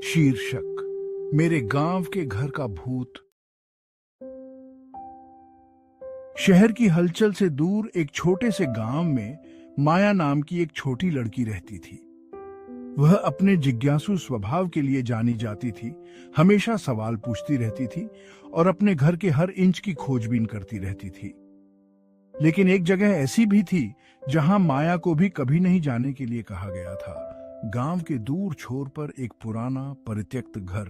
शीर्षक मेरे गांव के घर का भूत। शहर की हलचल से दूर एक छोटे से गांव में माया नाम की एक छोटी लड़की रहती थी। वह अपने जिज्ञासु स्वभाव के लिए जानी जाती थी, हमेशा सवाल पूछती रहती थी और अपने घर के हर इंच की खोजबीन करती रहती थी। लेकिन एक जगह ऐसी भी थी जहां माया को भी कभी नहीं जाने के लिए कहा गया था। गांव के दूर छोर पर एक पुराना परित्यक्त घर।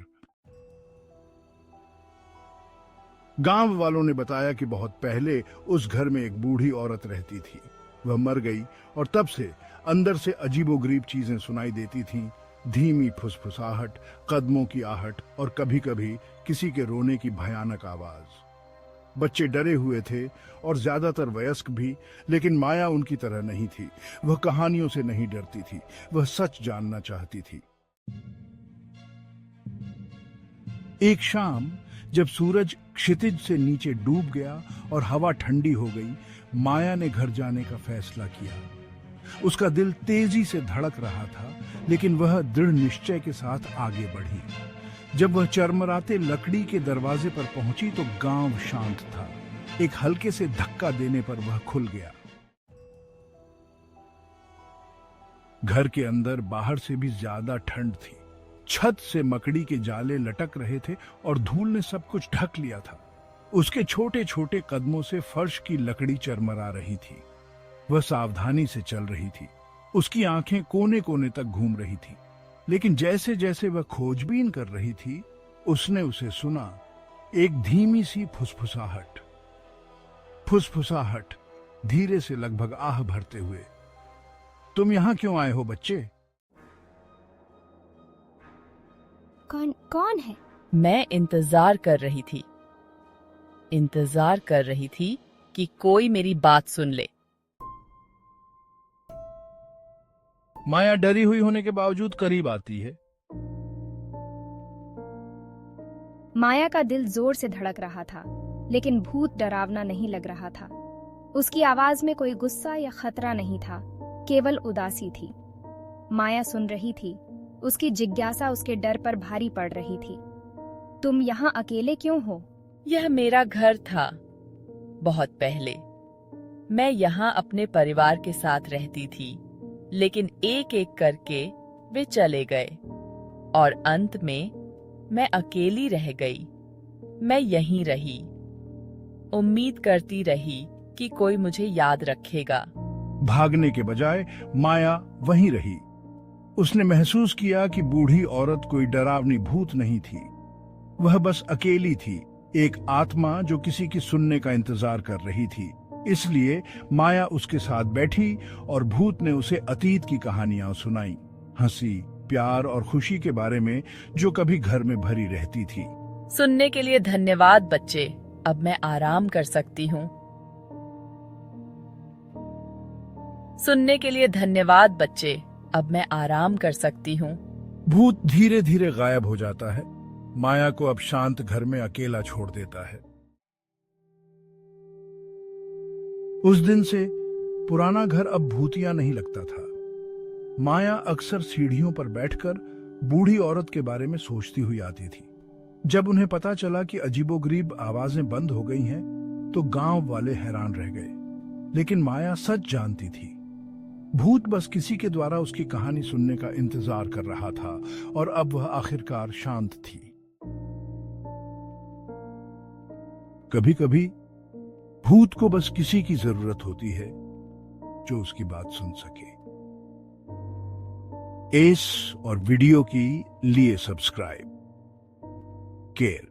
गांव वालों ने बताया कि बहुत पहले उस घर में एक बूढ़ी औरत रहती थी। वह मर गई और तब से अंदर से अजीबोगरीब चीजें सुनाई देती थीं। धीमी फुसफुसाहट, कदमों की आहट और कभी-कभी किसी के रोने की भयानक आवाज। बच्चे डरे हुए थे और ज्यादातर वयस्क भी, लेकिन माया उनकी तरह नहीं थी। वह कहानियों से नहीं डरती थी, वह सच जानना चाहती थी। एक शाम जब सूरज क्षितिज से नीचे डूब गया और हवा ठंडी हो गई, माया ने घर जाने का फैसला किया। उसका दिल तेजी से धड़क रहा था, लेकिन वह दृढ़ निश्चय के साथ आगे बढ़ी। जब वह चरमराते लकड़ी के दरवाजे पर पहुंची तो गांव शांत था। एक हल्के से धक्का देने पर वह खुल गया। घर के अंदर बाहर से भी ज्यादा ठंड थी। छत से मकड़ी के जाले लटक रहे थे और धूल ने सब कुछ ढक लिया था। उसके छोटे छोटे कदमों से फर्श की लकड़ी चरमरा रही थी। वह सावधानी से चल रही थी। उसकी आंखें कोने कोने तक घूम रही थी। लेकिन जैसे जैसे वह खोजबीन कर रही थी, उसने उसे सुना। एक धीमी सी फुसफुसाहट, धीरे से लगभग आह भरते हुए। तुम यहां क्यों आए हो बच्चे? कौन है? मैं इंतजार कर रही थी कि कोई मेरी बात सुन ले। माया डरी हुई होने के बावजूद करीब आती है। माया का दिल जोर से धड़क रहा था, लेकिन भूत डरावना नहीं लग रहा था। उसकी आवाज में कोई गुस्सा या खतरा नहीं था, केवल उदासी थी। माया सुन रही थी। उसकी जिज्ञासा उसके डर पर भारी पड़ रही थी। तुम यहाँ अकेले क्यों हो? यह मेरा घर था बहुत पहले। मैं यहाँ अपने परिवार के साथ रहती थी, लेकिन एक एक करके वे चले गए और अंत में मैं अकेली रह गई। मैं यहीं रही, उम्मीद करती रही कि कोई मुझे याद रखेगा। भागने के बजाय माया वहीं रही। उसने महसूस किया कि बूढ़ी औरत कोई डरावनी भूत नहीं थी। वह बस अकेली थी, एक आत्मा जो किसी की सुनने का इंतजार कर रही थी। इसलिए माया उसके साथ बैठी और भूत ने उसे अतीत की कहानियां सुनाई। हंसी, प्यार और खुशी के बारे में जो कभी घर में भरी रहती थी। सुनने के लिए धन्यवाद बच्चे। अब मैं आराम कर सकती हूँ। सुनने के लिए धन्यवाद बच्चे। अब मैं आराम कर सकती हूँ। भूत धीरे धीरे गायब हो जाता है। माया को अब शांत घर में अकेला छोड़ देता है। उस दिन से पुराना घर अब भूतिया नहीं लगता था। माया अक्सर सीढ़ियों पर बैठकर बूढ़ी औरत के बारे में सोचती हुई आती थी। जब उन्हें पता चला कि अजीबोगरीब आवाजें बंद हो गई हैं, तो गांव वाले हैरान रह गए। लेकिन माया सच जानती थी। भूत बस किसी के द्वारा उसकी कहानी सुनने का इंतजार कर रहा था और अब वह आखिरकार शांत थी। कभी कभी भूत को बस किसी की जरूरत होती है जो उसकी बात सुन सके। एस और वीडियो की लिए सब्सक्राइब। केयर।